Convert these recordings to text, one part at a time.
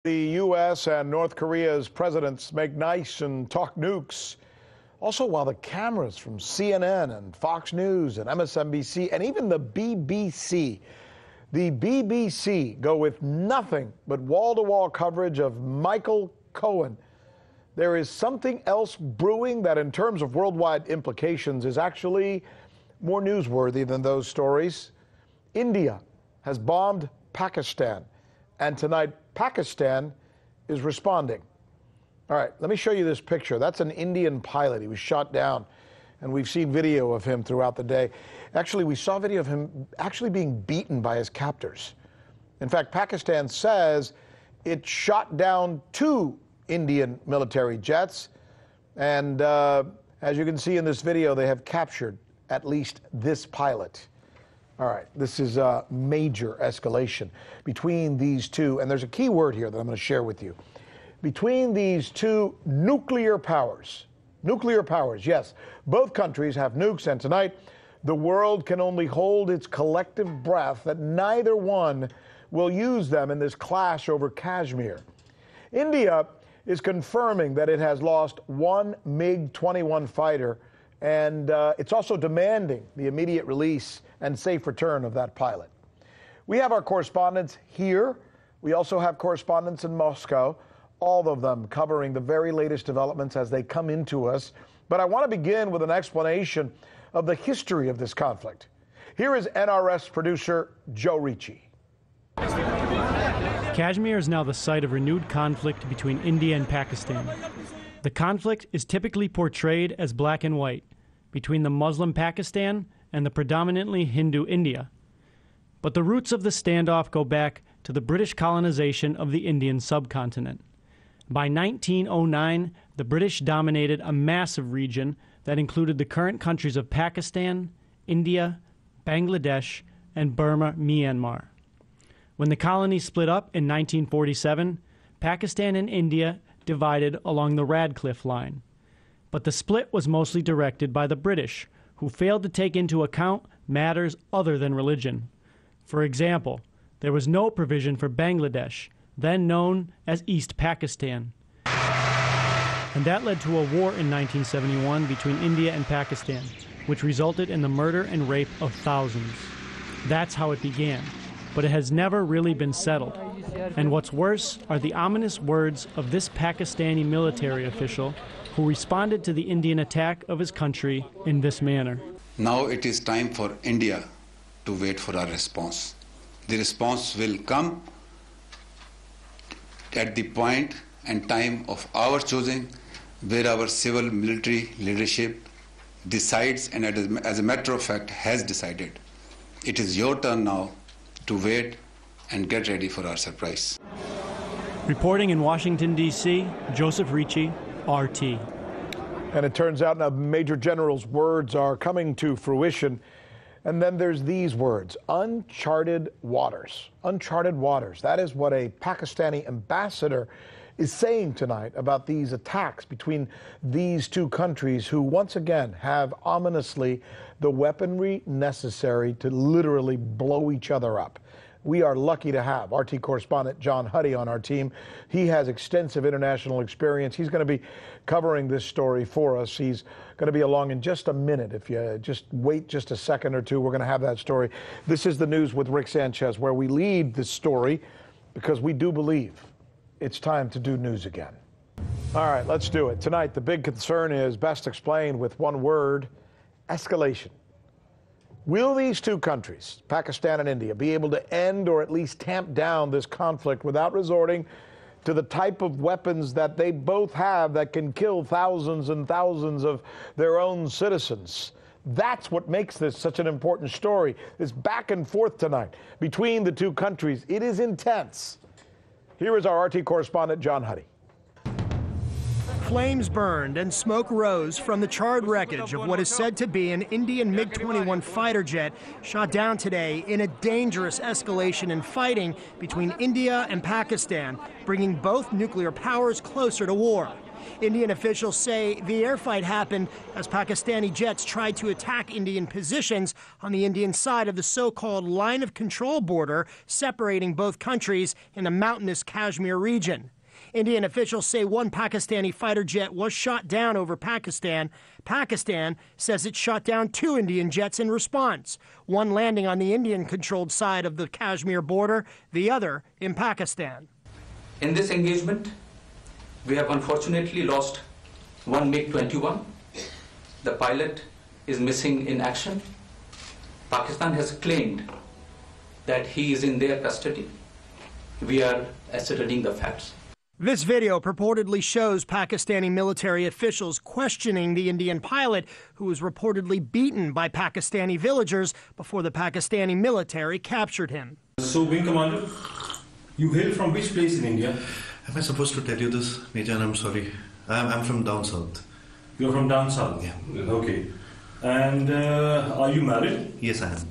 The U.S. and North Korea's presidents make nice and talk nukes. Also, while the cameras from CNN and Fox News and MSNBC and even the BBC go with nothing but wall-to-wall coverage of Michael Cohen. There is something else brewing that, in terms of worldwide implications, is actually more newsworthy than those stories. India has bombed Pakistan, and tonight Pakistan is responding. All right, let me show you this picture. That's an Indian pilot. He was shot down, and we've seen video of him throughout the day. Actually, we saw video of him actually being beaten by his captors. In fact, Pakistan says it shot down 2 Indian military jets, and as you can see in this video, they have captured at least this pilot. All right, this is a major escalation between these two, and there's a key word here that I'm going to share with you. Between these two nuclear powers, yes, both countries have nukes, and tonight the world can only hold its collective breath that neither one will use them in this clash over Kashmir. India is confirming that it has lost 1 MiG-21 fighter, and it's also demanding the immediate release and safe return of that pilot. We have our correspondents here. We also have correspondents in Moscow, all of them covering the very latest developments as they come into us. But I want to begin with an explanation of the history of this conflict. Here is NRS producer Joe Ricci. Kashmir is now the site of renewed conflict between India and Pakistan. The conflict is typically portrayed as black and white, between the Muslim Pakistan and the predominantly Hindu India. But the roots of the standoff go back to the British colonization of the Indian subcontinent. By 1909, the British dominated a massive region that included the current countries of Pakistan, India, Bangladesh, and Burma, Myanmar. When the colonies split up in 1947, Pakistan and India divided along the Radcliffe Line. But the split was mostly directed by the British, who failed to take into account matters other than religion. For example, there was no provision for Bangladesh, then known as East Pakistan. And that led to a war in 1971 between India and Pakistan, which resulted in the murder and rape of thousands. That's how it began, but it has never really been settled. And what's worse are the ominous words of this Pakistani military official who responded to the Indian attack of his country in this manner. Now it is time for India to wait for our response. The response will come at the point and time of our choosing, where our civil military leadership decides, and as a matter of fact has decided. It is your turn now to wait and get ready for our surprise. Reporting in Washington, D.C., Joseph Ricci, RT. And it turns out now Major General's words are coming to fruition. And then there's these words, uncharted waters. Uncharted waters. That is what a Pakistani ambassador is saying tonight about these attacks between these two countries who once again have ominously the weaponry necessary to literally blow each other up. We are lucky to have RT correspondent John Huddy on our team. He has extensive international experience. He's going to be covering this story for us. He's going to be along in just a minute. If you just wait just a second or two, we're going to have that story. This is The News with Rick Sanchez, where we lead this story because we do believe it's time to do news again. All right, let's do it. Tonight, the big concern is best explained with one word: escalation. Will these two countries, Pakistan and India, be able to end or at least tamp down this conflict without resorting to the type of weapons that they both have that can kill thousands and thousands of their own citizens? That's what makes this such an important story. This back and forth tonight between the two countries, it is intense. Here is our RT correspondent, John Huddy. Flames burned and smoke rose from the charred wreckage of what is said to be an Indian MiG-21 fighter jet shot down today in a dangerous escalation in fighting between India and Pakistan, bringing both nuclear powers closer to war. Indian officials say the air fight happened as Pakistani jets tried to attack Indian positions on the Indian side of the so-called line of control border separating both countries in the mountainous Kashmir region. Indian officials say one Pakistani fighter jet was shot down over Pakistan. Pakistan says it shot down 2 Indian jets in response, one landing on the Indian-controlled side of the Kashmir border, the other in Pakistan. In this engagement, we have unfortunately lost one MiG-21. The pilot is missing in action. Pakistan has claimed that he is in their custody. We are ascertaining the facts. This video purportedly shows Pakistani military officials questioning the Indian pilot who was reportedly beaten by Pakistani villagers before the Pakistani military captured him. So, Wing Commander, you hail from which place in India? Am I supposed to tell you this, Major? I'm sorry. I'm from down south. You're from down south? Yeah. Okay. And are you married? Yes, I am.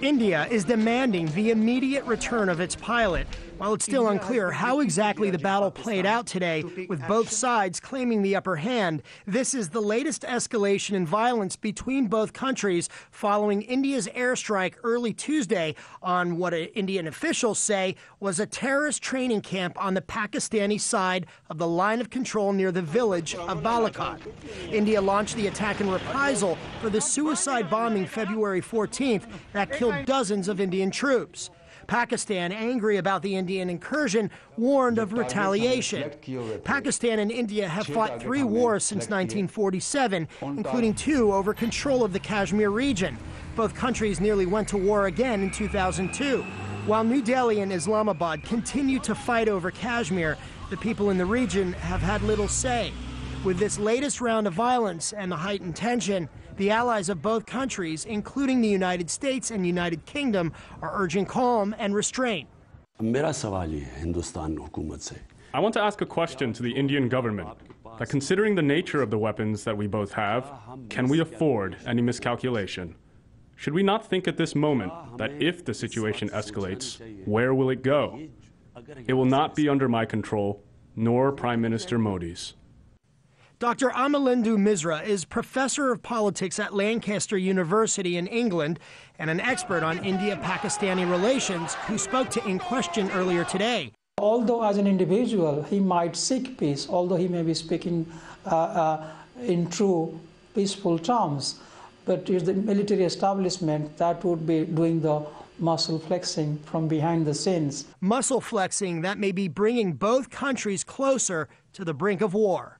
India is demanding the immediate return of its pilot. While it's still unclear how exactly the battle played out today, with both sides claiming the upper hand, this is the latest escalation in violence between both countries following India's airstrike early Tuesday on what Indian officials say was a terrorist training camp on the Pakistani side of the line of control near the village of Balakot. India launched the attack in reprisal for the suicide bombing February 14th that killed dozens of Indian troops. Pakistan, angry about the Indian incursion, warned of retaliation. Pakistan and India have fought 3 wars since 1947, including 2 over control of the Kashmir region. Both countries nearly went to war again in 2002. While New Delhi and Islamabad continue to fight over Kashmir, the people in the region have had little say. With this latest round of violence and the heightened tension, the allies of both countries, including the United States and United Kingdom, are urging calm and restraint. I want to ask a question to the Indian government, that considering the nature of the weapons that we both have, can we afford any miscalculation? Should we not think at this moment that if the situation escalates, where will it go? It will not be under my control, nor Prime Minister Modi's. Dr. Amalindu Misra is professor of politics at Lancaster University in England and an expert on India-Pakistani relations who spoke to In Question earlier today. Although as an individual he might seek peace, although he may be speaking in true peaceful terms, but it's the military establishment that would be doing the muscle flexing from behind the scenes. Muscle flexing that may be bringing both countries closer to the brink of war.